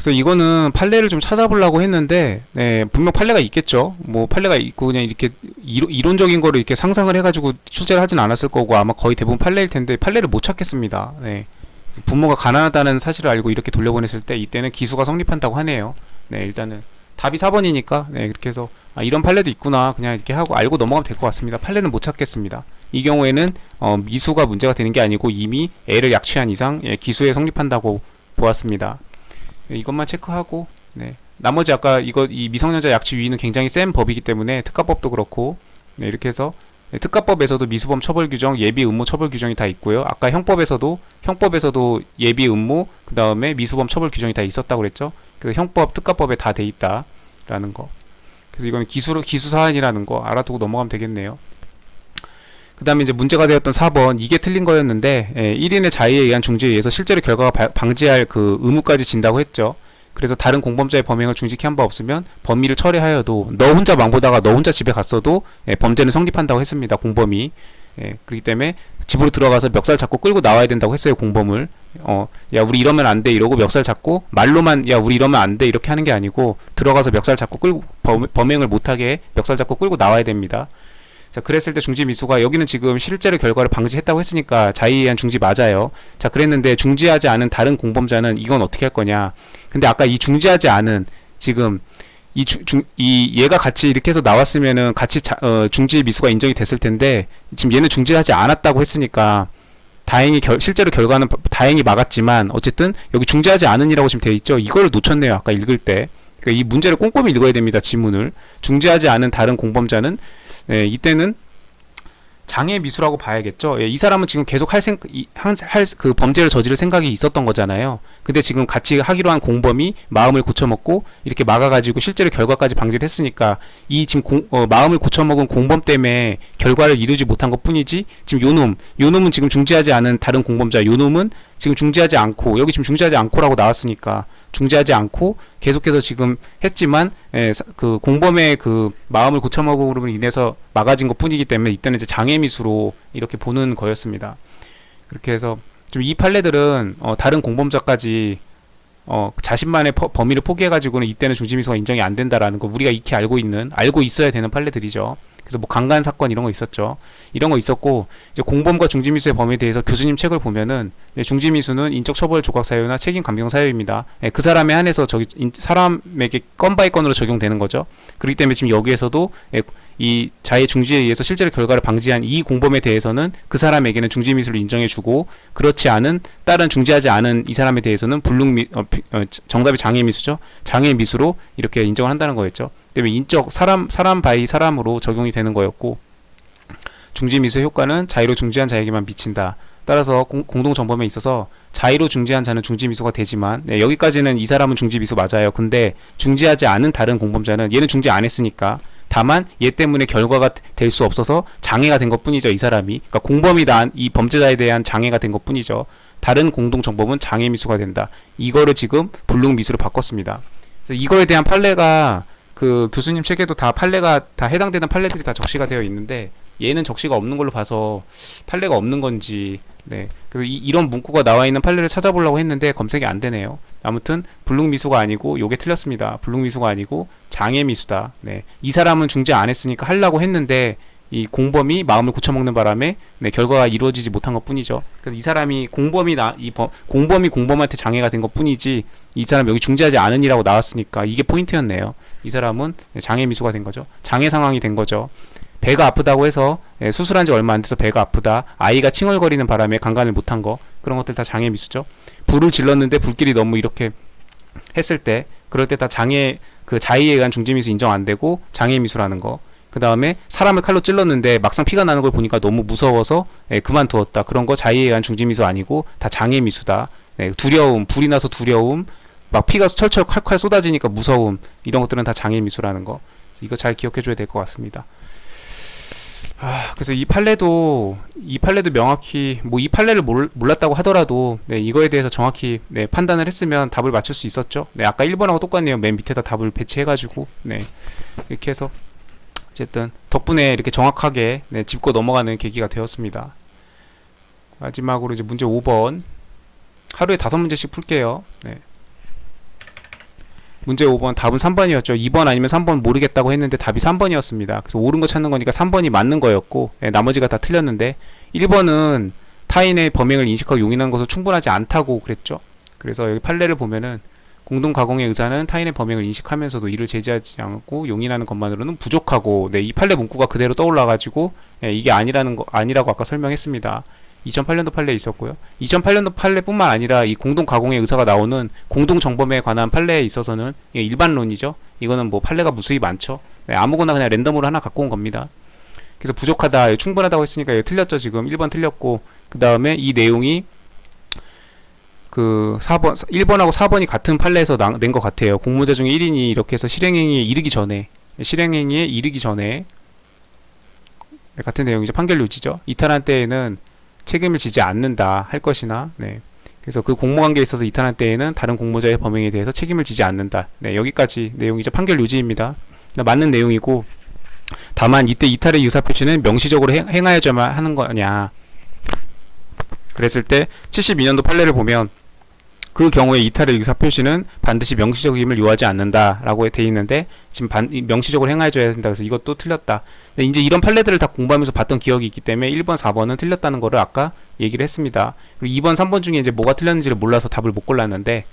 그래서 이거는 판례를 좀 찾아보려고 했는데, 네, 분명 판례가 있겠죠. 뭐 판례가 있고 그냥 이렇게 이론적인 거를 이렇게 상상을 해가지고 출제를 하진 않았을 거고 아마 거의 대부분 판례일 텐데 판례를 못 찾겠습니다. 네. 부모가 가난하다는 사실을 알고 이렇게 돌려보냈을 때 이때는 기수가 성립한다고 하네요. 네, 일단은 답이 4번이니까 네, 그렇게 해서 아, 이런 판례도 있구나 그냥 이렇게 하고 알고 넘어가면 될 것 같습니다. 판례는 못 찾겠습니다. 이 경우에는 미수가 문제가 되는 게 아니고 이미 애를 약취한 이상 예, 기수에 성립한다고 보았습니다. 네, 이것만 체크하고 네. 나머지 아까 이 미성년자 약취 유인은 굉장히 센 법이기 때문에 특가법도 그렇고 네, 이렇게 해서 네, 특가법에서도 미수범 처벌 규정, 예비 음모 처벌 규정이 다 있고요. 아까 형법에서도 예비 음모 그 다음에 미수범 처벌 규정이 다 있었다고 그랬죠. 그래서 형법, 특가법에 다 돼 있다라는 거. 그래서 이거는 기수 사안이라는 거 알아두고 넘어가면 되겠네요. 그 다음에 이제 문제가 되었던 4번 이게 틀린 거였는데 1인의 자의에 의한 중지에 의해서 실제로 결과가 방지할 그 의무까지 진다고 했죠. 그래서 다른 공범자의 범행을 중지케 한 바 없으면 범위를 철회하여도 너 혼자 망보다가 너 혼자 집에 갔어도 범죄는 성립한다고 했습니다. 공범이. 그렇기 때문에 집으로 들어가서 멱살 잡고 끌고 나와야 된다고 했어요. 공범을. 야 우리 이러면 안 돼 이러고 멱살 잡고 말로만 야 우리 이러면 안 돼 이렇게 하는 게 아니고 들어가서 멱살 잡고 끌고 범행을 못하게 멱살 잡고 끌고 나와야 됩니다. 자, 그랬을 때 중지 미수가 여기는 지금 실제로 결과를 방지했다고 했으니까 자의에 의한 중지 맞아요. 자, 그랬는데 중지하지 않은 다른 공범자는 이건 어떻게 할 거냐. 근데 아까 이 중지하지 않은 지금 얘가 같이 이렇게 해서 나왔으면은 같이 중지 미수가 인정이 됐을 텐데 지금 얘는 중지하지 않았다고 했으니까 다행히 실제로 결과는 다행히 막았지만 어쨌든 여기 중지하지 않은이라고 지금 되어 있죠. 이걸 놓쳤네요. 아까 읽을 때. 그러니까 이 문제를 꼼꼼히 읽어야 됩니다. 지문을. 중지하지 않은 다른 공범자는 네, 이때는 장애 미수라고 봐야겠죠. 예, 이 사람은 지금 계속 그 범죄를 저지를 생각이 있었던 거잖아요. 근데 지금 같이 하기로 한 공범이 마음을 고쳐먹고 이렇게 막아가지고 실제로 결과까지 방지를 했으니까 이 지금 마음을 고쳐먹은 공범 때문에 결과를 이루지 못한 것 뿐이지 지금 요놈은 지금 중지하지 않은 다른 공범자 요놈은 지금 중지하지 않고 여기 지금 중지하지 않고라고 나왔으니까 중지하지 않고 계속해서 지금 했지만 그 공범의 그 마음을 고쳐먹음으로 인해서 막아진 것 뿐이기 때문에 이때는 이제 장애미수로 이렇게 보는 거였습니다. 그렇게 해서 좀 이 판례들은 다른 공범자까지 자신만의 범위를 포기해가지고는 이때는 중지미수가 인정이 안 된다라는 거 우리가 익히 알고 있어야 되는 판례들이죠. 그래서 뭐 강간 사건 이런 거 있었죠. 이런 거 있었고 이제 공범과 중지미수의 범위에 대해서 교수님 책을 보면은 중지미수는 인적처벌 조각 사유나 책임 감경 사유입니다. 그 사람에 한해서 사람에게 건 바이 건으로 적용되는 거죠. 그렇기 때문에 지금 여기에서도 이 자해 중지에 의해서 실제로 결과를 방지한 이 공범에 대해서는 그 사람에게는 중지미수를 인정해주고 그렇지 않은 다른 중지하지 않은 이 사람에 대해서는 정답이 장애미수죠. 장애미수로 이렇게 인정을 한다는 거였죠. 때문에 인적 사람 바이 사람으로 적용이 되는 거였고 중지미수의 효과는 자의로 중지한 자에게만 미친다. 따라서 공동정범에 있어서 자의로 중지한 자는 중지미수가 되지만 여기까지는 이 사람은 중지미수 맞아요. 근데 중지하지 않은 다른 공범자는 얘는 중지 안 했으니까 다만 얘 때문에 결과가 될 수 없어서 장애가 된 것 뿐이죠. 이 사람이. 그러니까 공범이 이 범죄자에 대한 장애가 된 것 뿐이죠. 다른 공동정범은 장애미수가 된다. 이거를 지금 불능미수로 바꿨습니다. 그래서 이거에 대한 판례가 그 교수님 책에도 다 해당되는 판례들이 다 적시가 되어 있는데 얘는 적시가 없는 걸로 봐서 판례가 없는 건지 그리고 이런 문구가 나와 있는 판례를 찾아보려고 했는데 검색이 안 되네요. 아무튼 불능미수가 아니고 요게 틀렸습니다. 불능미수가 아니고 장애미수다. 이 사람은 중지 안 했으니까 하려고 했는데 이 공범이 마음을 고쳐먹는 바람에 결과가 이루어지지 못한 것 뿐이죠. 그래서 이 사람이 공범이 공범한테 장애가 된 것 뿐이지 이 사람 여기 중지하지 않으니라고 나왔으니까 이게 포인트였네요. 이 사람은 장애미수가 된 거죠. 장애 상황이 된 거죠. 배가 아프다고 해서 수술한 지 얼마 안 돼서 배가 아프다. 아이가 칭얼거리는 바람에 강간을 못한 거. 그런 것들 다 장애미수죠. 불을 질렀는데 불길이 너무 이렇게 했을 때 그럴 때 다 자의에 의한 중지미수 인정 안 되고 장애미수라는 거. 그 다음에 사람을 칼로 찔렀는데 막상 피가 나는 걸 보니까 너무 무서워서 그만두었다. 그런 거 자의에 의한 중지미수 아니고 다 장애미수다. 두려움, 불이 나서 두려움, 막 피가 철철 콸콸 쏟아지니까 무서움, 이런 것들은 다 장애미수라는 거. 이거 잘 기억해 줘야 될 것 같습니다. 그래서 이 판례도 명확히 이 판례를 몰랐다고 하더라도 이거에 대해서 정확히 판단을 했으면 답을 맞출 수 있었죠. 아까 1번하고 똑같네요. 맨 밑에다 답을 배치해가지고 이렇게 해서 어쨌든 덕분에 이렇게 정확하게 짚고 넘어가는 계기가 되었습니다. 마지막으로 이제 문제 5번 하루에 5문제씩 풀게요. 문제 5번 답은 3번이었죠. 2번 아니면 3번 모르겠다고 했는데 답이 3번이었습니다. 그래서 옳은 거 찾는 거니까 3번이 맞는 거였고, 예, 나머지가 다 틀렸는데 1번은 타인의 범행을 인식하고 용인하는 것은 충분하지 않다고 그랬죠. 그래서 여기 판례를 보면은 공동 가공의 의사는 타인의 범행을 인식하면서도 이를 제지하지 않고 용인하는 것만으로는 부족하고, 네, 이 판례 문구가 그대로 떠올라가지고, 예, 이게 아니라고 아까 설명했습니다. 2008년도 판례에 있었고요. 2008년도 판례뿐만 아니라 이 공동 가공의 의사가 나오는 공동 정범에 관한 판례에 있어서는 이게 일반론이죠. 이거는 뭐 판례가 무수히 많죠. 네, 아무거나 그냥 랜덤으로 하나 갖고 온 겁니다. 그래서 부족하다, 충분하다고 했으니까 이거 틀렸죠. 지금 1번 틀렸고, 그 다음에 이 내용이 그 4번, 1번하고 4번이 같은 판례에서 낸 것 같아요. 공모자 중에 1인이 이렇게 해서 실행행위에 이르기 전에 네, 같은 내용이죠. 판결 요지죠. 이탈한 때에는 책임을 지지 않는다 할 것이나, 네. 그래서 그 공모관계에 있어서 이탈한 때에는 다른 공모자의 범행에 대해서 책임을 지지 않는다. 네, 여기까지 내용이죠. 판결 요지입니다. 맞는 내용이고, 다만 이때 이탈의 의사표시는 명시적으로 행하여야만 하는 거냐. 그랬을 때 72년도 판례를 보면 그 경우에 이탈의 의사표시는 반드시 명시적임을 요하지 않는다라고 돼 있는데, 지금 명시적으로 행해줘야 된다. 그래서 이것도 틀렸다. 근데 이제 이런 판례들을 다 공부하면서 봤던 기억이 있기 때문에 1번, 4번은 틀렸다는 거를 아까 얘기를 했습니다. 그리고 2번, 3번 중에 이제 뭐가 틀렸는지를 몰라서 답을 못 골랐는데,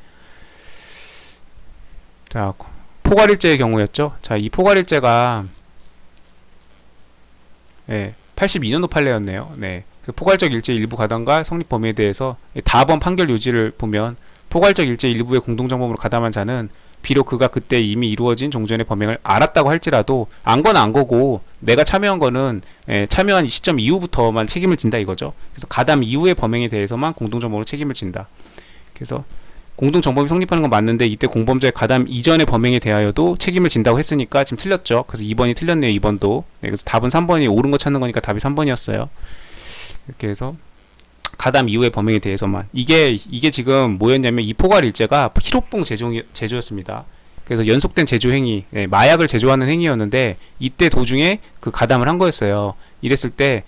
자, 포괄일제의 경우였죠. 자, 이 포괄일제가, 네, 82년도 판례였네요. 네. 포괄적 일제 일부 가담과 성립 범위에 대해서 다번 판결 요지를 보면, 포괄적 일제 일부의 공동정범으로 가담한 자는 비록 그가 그때 이미 이루어진 종전의 범행을 알았다고 할지라도 안 건 안 거고, 내가 참여한 거는 참여한 시점 이후부터만 책임을 진다 이거죠. 그래서 가담 이후의 범행에 대해서만 공동정범으로 책임을 진다. 그래서 공동정범이 성립하는 건 맞는데, 이때 공범자의 가담 이전의 범행에 대하여도 책임을 진다고 했으니까 지금 틀렸죠. 그래서 2번이 틀렸네요. 2번도. 네, 그래서 답은 3번이 옳은 거 찾는 거니까 답이 3번이었어요. 이렇게 해서 가담 이후의 범행에 대해서만, 이게 지금 뭐였냐면 이 포괄일제가 희로봉 제조였습니다. 그래서 연속된 제조 행위, 마약을 제조하는 행위였는데 이때 도중에 그 가담을 한 거였어요. 이랬을 때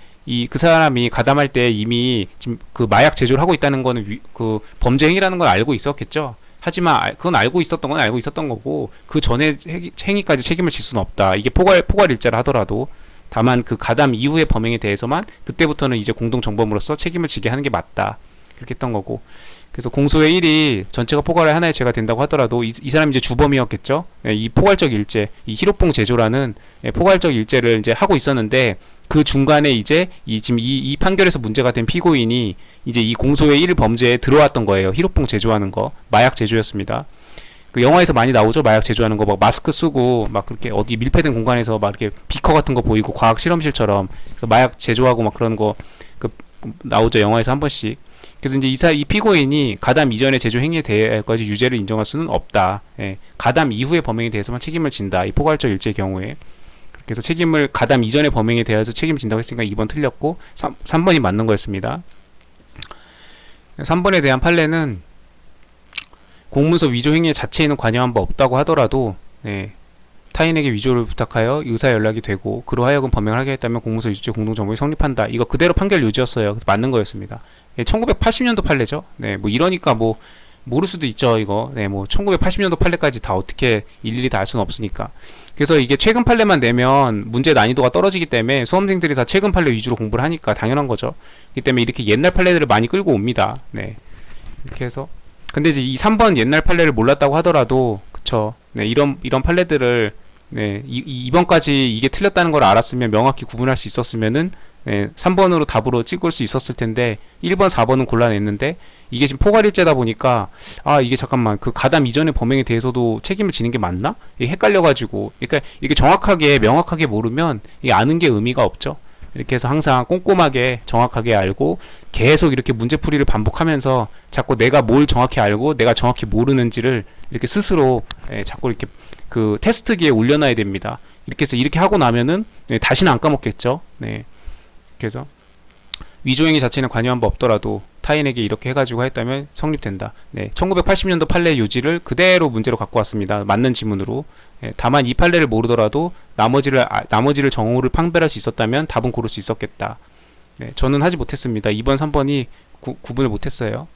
그 사람이 가담할 때 이미 지금 그 마약 제조를 하고 있다는 거는 그 범죄 행위라는 걸 알고 있었겠죠. 하지만 그건 알고 있었던 건 알고 있었던 거고, 그 전에 행위까지 책임을 질 수는 없다. 이게 포괄일제라 하더라도. 다만 그 가담 이후의 범행에 대해서만 그때부터는 이제 공동정범으로서 책임을 지게 하는 게 맞다. 그렇게 했던 거고. 그래서 공소의 1이 전체가 포괄의 하나의 죄가 된다고 하더라도 이 사람이 이제 주범이었겠죠. 이 포괄적 일제, 이 희로봉 제조라는 포괄적 일제를 이제 하고 있었는데, 그 중간에 이제 지금 이 판결에서 문제가 된 피고인이 이제 이 공소의 1 범죄에 들어왔던 거예요. 희로봉 제조하는 거, 마약 제조였습니다. 그 영화에서 많이 나오죠. 마약 제조하는 거, 막 마스크 쓰고 막 그렇게 어디 밀폐된 공간에서 막 이렇게 비커 같은 거 보이고 과학 실험실처럼, 그래서 마약 제조하고 막 그런 거 나오죠. 영화에서 한 번씩. 그래서 이제 이 피고인이 가담 이전의 제조 행위에 대해까지 유죄를 인정할 수는 없다. 예. 가담 이후의 범행에 대해서만 책임을 진다. 이 포괄적 일제의 경우에. 그래서 책임을 가담 이전의 범행에 대해서 책임을 진다고 했으니까 2번 틀렸고 3번이 맞는 거였습니다. 3번에 대한 판례는 공문서 위조 행위 자체에는 관여한 바 없다고 하더라도, 네, 타인에게 위조를 부탁하여 의사 연락이 되고 그로 하여금 범행을 하게 했다면 공문서 위조 공동정범이 성립한다. 이거 그대로 판결 요지였어요. 그래서 맞는 거였습니다. 1980년도 판례죠. 네, 뭐 이러니까 뭐 모를 수도 있죠. 이거. 네, 뭐 1980년도 판례까지 다 어떻게 일일이 다 알 수는 없으니까. 그래서 이게 최근 판례만 내면 문제 난이도가 떨어지기 때문에 수험생들이 다 최근 판례 위주로 공부를 하니까 당연한 거죠. 그렇기 때문에 이렇게 옛날 판례들을 많이 끌고 옵니다. 네, 이렇게 해서. 근데 이제 이 3번 옛날 판례를 몰랐다고 하더라도, 그쵸. 네, 이런 판례들을, 네, 이번까지 이게 틀렸다는 걸 알았으면 명확히 구분할 수 있었으면은, 네, 3번으로 답으로 찍을 수 있었을 텐데, 1번, 4번은 골라냈는데, 이게 지금 포괄일제다 보니까, 이게 잠깐만, 그 가담 이전의 범행에 대해서도 책임을 지는 게 맞나? 이게 헷갈려가지고, 그러니까 이게 정확하게, 명확하게 모르면, 이게 아는 게 의미가 없죠. 이렇게 해서 항상 꼼꼼하게 정확하게 알고 계속 이렇게 문제풀이를 반복하면서 자꾸 내가 뭘 정확히 알고 내가 정확히 모르는지를 이렇게 스스로 자꾸 이렇게 그 테스트기에 올려놔야 됩니다. 이렇게 해서 이렇게 하고 나면은 다시는 안 까먹겠죠. 네. 그래서 위조행위 자체는 관여한 바 없더라도 타인에게 이렇게 해가지고 했다면 성립된다. 네, 1980년도 판례 요지를 그대로 문제로 갖고 왔습니다. 맞는 지문으로. 다만 이 판례를 모르더라도 나머지를 정오를 판별할 수 있었다면 답은 고를 수 있었겠다. 네, 저는 하지 못했습니다. 2번, 3번이 구분을 못했어요.